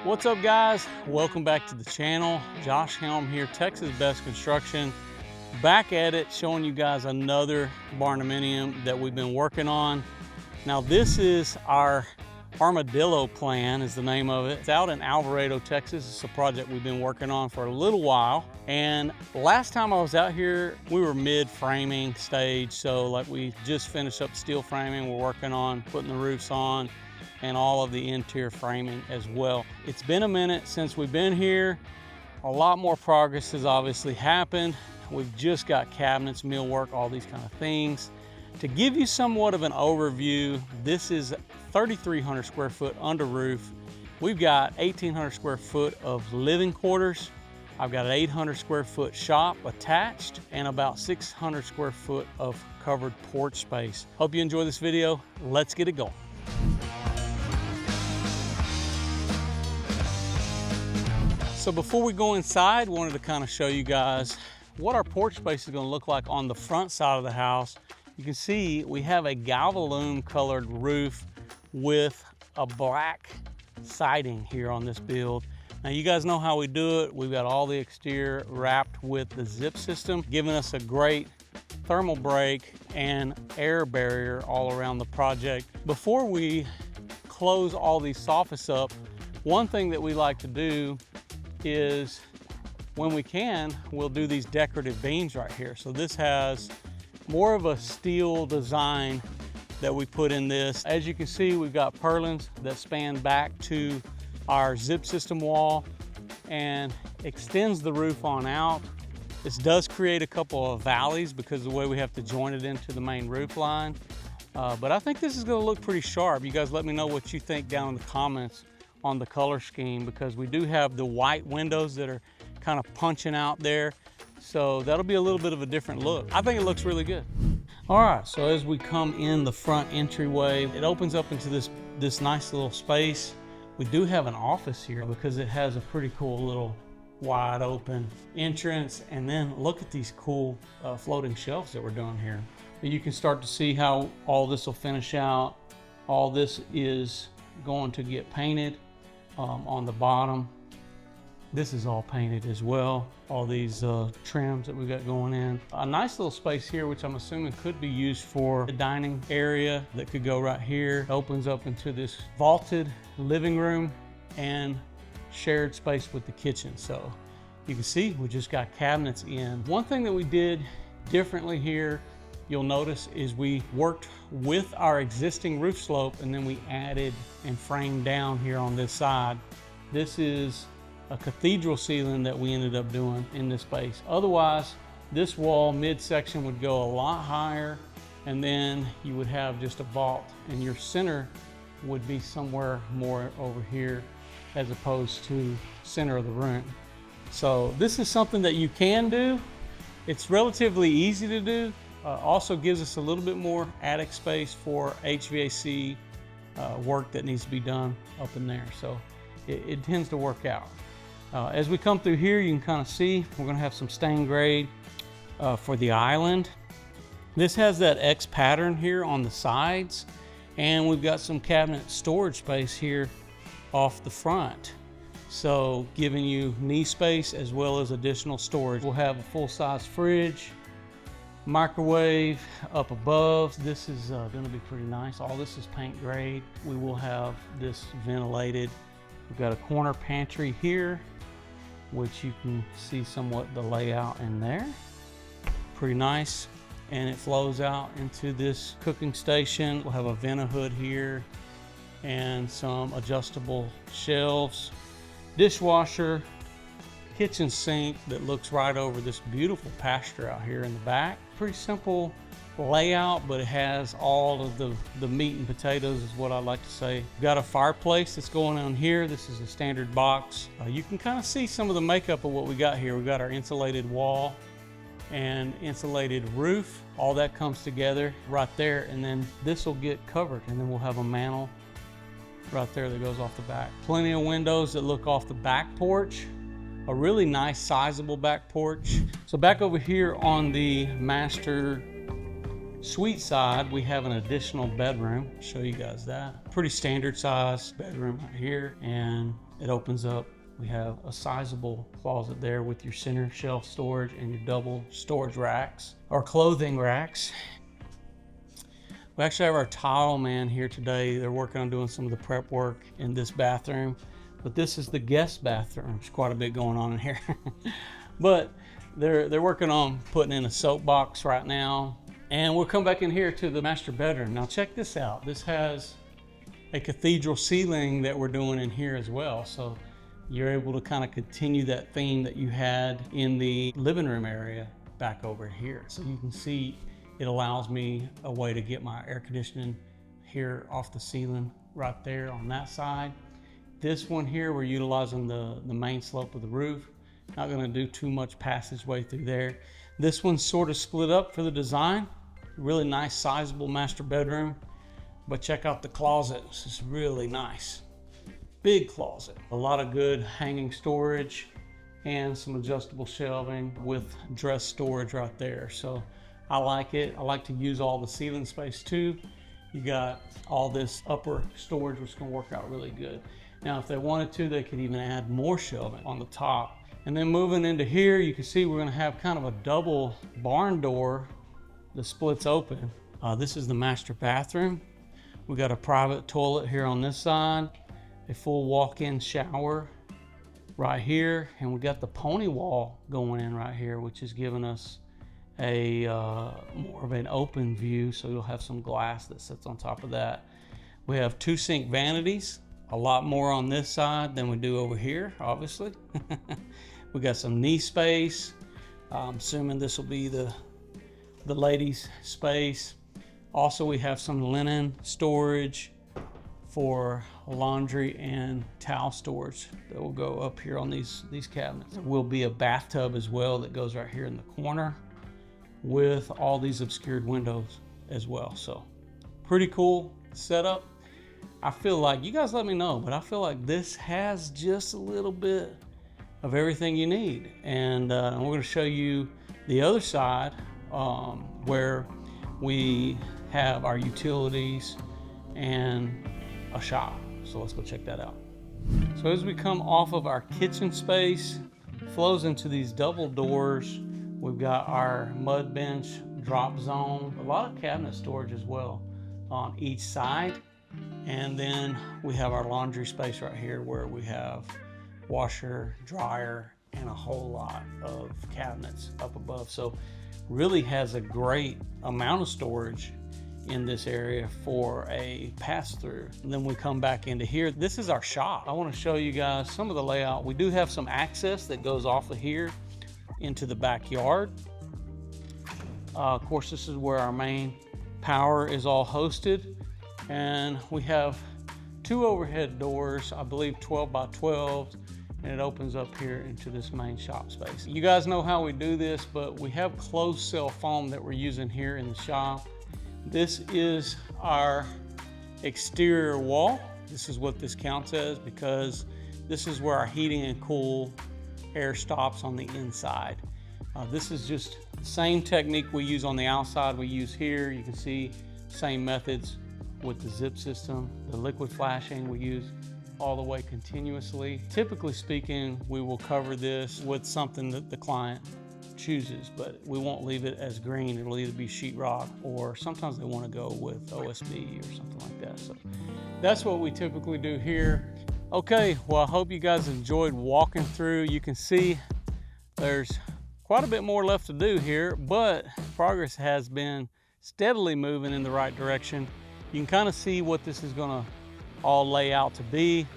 What's up, guys? Welcome back to the channel. Josh Helm here, Texas Best Construction. Back at it, showing you guys another barndominium that we've been working on. Now this is our Armadillo Plan is the name of it. It's out in Alvarado, Texas. It's a project we've been working on for a little while. And last time I was out here, we were mid-framing stage. So like we just finished up steel framing. We're working on putting the roofs on and all of the interior framing as well. It's been a minute since we've been here. A lot more progress has obviously happened. We've just got cabinets, millwork, all these kind of things. To give you somewhat of an overview, this is 3,300 square foot under roof. We've got 1,800 square foot of living quarters. I've got an 800 square foot shop attached and about 600 square foot of covered porch space. Hope you enjoy this video. Let's get it going. So before we go inside, wanted to kind of show you guys what our porch space is going to look like on the front side of the house. You can see we have a galvalume colored roof with a black siding here on this build. Now you guys know how we do it. We've got all the exterior wrapped with the zip system, giving us a great thermal break and air barrier all around the project. Before we close all these soffits up, one thing that we like to do is when we can, we'll do these decorative beams right here. So this has more of a steel design that we put in this. As you can see, we've got purlins that span back to our zip system wall and extends the roof on out. This does create a couple of valleys because of the way we have to join it into the main roof line. But I think this is gonna look pretty sharp. You guys let me know what you think down in the comments on the color scheme, because we do have the white windows that are kind of punching out there. So that'll be a little bit of a different look. I think it looks really good. All right, so as we come in the front entryway, it opens up into this nice little space. We do have an office here because it has a pretty cool little wide open entrance. And then look at these cool floating shelves that we're doing here. You can start to see how all this will finish out. All this is going to get painted on the bottom. This is all painted as well. All these trims that we got going in. A nice little space here, which I'm assuming could be used for a dining area that could go right here. It opens up into this vaulted living room and shared space with the kitchen. So you can see we just got cabinets in. One thing that we did differently here, you'll notice, is we worked with our existing roof slope and then we added and framed down here on this side. This is a cathedral ceiling that we ended up doing in this space. Otherwise, this wall midsection would go a lot higher and then you would have just a vault and your center would be somewhere more over here as opposed to center of the room. So this is something that you can do. It's relatively easy to do. Also gives us a little bit more attic space for HVAC work that needs to be done up in there. So it tends to work out. As we come through here, you can kind of see we're going to have some stained grade for the island. This has that X pattern here on the sides, and we've got some cabinet storage space here off the front. So giving you knee space as well as additional storage. We'll have a full-size fridge, microwave up above. This is going to be pretty nice. All this is paint grade. We will have this ventilated. We've got a corner pantry here, which you can see somewhat the layout in there. Pretty nice. And it flows out into this cooking station. We'll have a vent hood here and some adjustable shelves, dishwasher, kitchen sink that looks right over this beautiful pasture out here in the back. Pretty simple layout, but it has all of the meat and potatoes is what I like to say. We've got a fireplace that's going on here. This is a standard box. You can kind of see some of the makeup of what we got here. We've got our insulated wall and insulated roof. All that comes together right there, and then this will get covered, and then we'll have a mantle right there that goes off the back. Plenty of windows that look off the back porch. A really nice sizable back porch. So back over here on the master suite side, we have an additional bedroom. I'll show you guys that. Pretty standard size bedroom right here, and It opens up. We have a sizable closet there with your center shelf storage and your double storage racks or clothing racks. We actually have our tile man here today. They're working on doing some of the prep work in this bathroom, but this is the guest bathroom. There's quite a bit going on in here. But they're working on putting in a soap box right now. And we'll come back in here to the master bedroom. Now check this out. This has a cathedral ceiling that we're doing in here as well. So you're able to kind of continue that theme that you had in the living room area back over here. So you can see it allows me a way to get my air conditioning here off the ceiling right there on that side. This one here, we're utilizing the main slope of the roof. Not gonna do too much passageway through there. This one's sort of split up for the design. Really nice, sizable master bedroom. But check out the closet. This is really nice. Big closet. A lot of good hanging storage and some adjustable shelving with dress storage right there. So I like it. I like to use all the ceiling space too. You got all this upper storage, which is gonna work out really good. Now, if they wanted to, they could even add more shelving on the top. And then moving into here, you can see we're gonna have kind of a double barn door that splits open. This is the master bathroom. We got a private toilet here on this side, a full walk-in shower right here, and we got the pony wall going in right here, which is giving us a more of an open view, so you'll have some glass that sits on top of that. We have 2 sink vanities, a lot more on this side than we do over here, obviously. We got some knee space. I'm assuming this will be the ladies' space. Also, we have some linen storage for laundry and towel storage that will go up here on these cabinets. There will be a bathtub as well that goes right here in the corner with all these obscured windows as well. So pretty cool setup. I feel like, you guys let me know, but I feel like this has just a little bit of everything you need. And we're gonna show you the other side where we have our utilities and a shop. So let's go check that out. So as we come off of our kitchen space, flows into these double doors. We've got our mud bench drop zone, a lot of cabinet storage as well on each side. And then we have our laundry space right here where we have washer, dryer, and a whole lot of cabinets up above. So really has a great amount of storage in this area for a pass-through. And then we come back into here. This is our shop. I want to show you guys some of the layout. We do have some access that goes off of here into the backyard. Of course, this is where our main power is all hosted. And we have 2 overhead doors, I believe 12 by 12, and it opens up here into this main shop space. You guys know how we do this, but we have closed cell foam that we're using here in the shop. This is our exterior wall. This is what this counts as because this is where our heating and cool air stops on the inside. This is just the same technique we use on the outside we use here. You can see same methods with the zip system. The liquid flashing we use all the way continuously. Typically speaking, we will cover this with something that the client chooses, but we won't leave it as green. It'll either be sheetrock or sometimes they want to go with OSB or something like that. So that's what we typically do here. Okay, well, I hope you guys enjoyed walking through. You can see there's quite a bit more left to do here, but progress has been steadily moving in the right direction. You can kind of see what this is gonna all lay out to be.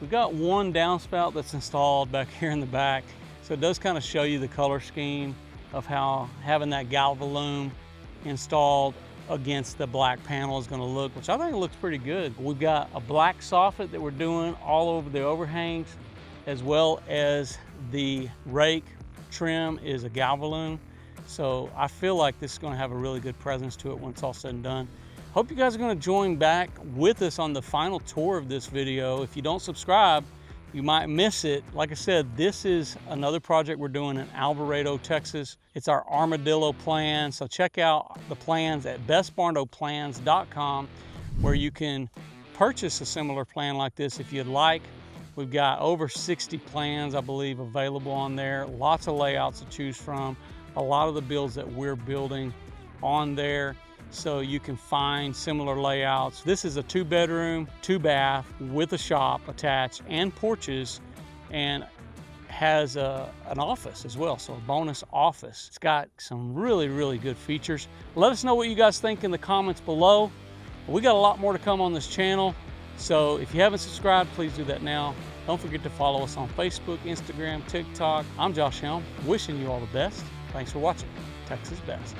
We've got one downspout that's installed back here in the back. So it does kind of show you the color scheme of how having that galvalume installed against the black panel is gonna look, which I think looks pretty good. We've got a black soffit that we're doing all over the overhangs, as well as the rake trim is a galvalume. So I feel like this is gonna have a really good presence to it when it's all said and done. Hope you guys are gonna join back with us on the final tour of this video. If you don't subscribe, you might miss it. Like I said, this is another project we're doing in Alvarado, Texas. It's our Armadillo Plan. So check out the plans at bestbarndoplans.com, where you can purchase a similar plan like this if you'd like. We've got over 60 plans, I believe, available on there. Lots of layouts to choose from. A lot of the builds that we're building on there, so you can find similar layouts. This is a 2-bedroom, 2-bath with a shop attached and porches, and has an office as well, so a bonus office. It's got some really, really good features. Let us know what you guys think in the comments below. We got a lot more to come on this channel, so if you haven't subscribed, please do that now. Don't forget to follow us on Facebook, Instagram, TikTok. I'm Josh Helm, wishing you all the best. Thanks for watching. Texas Best.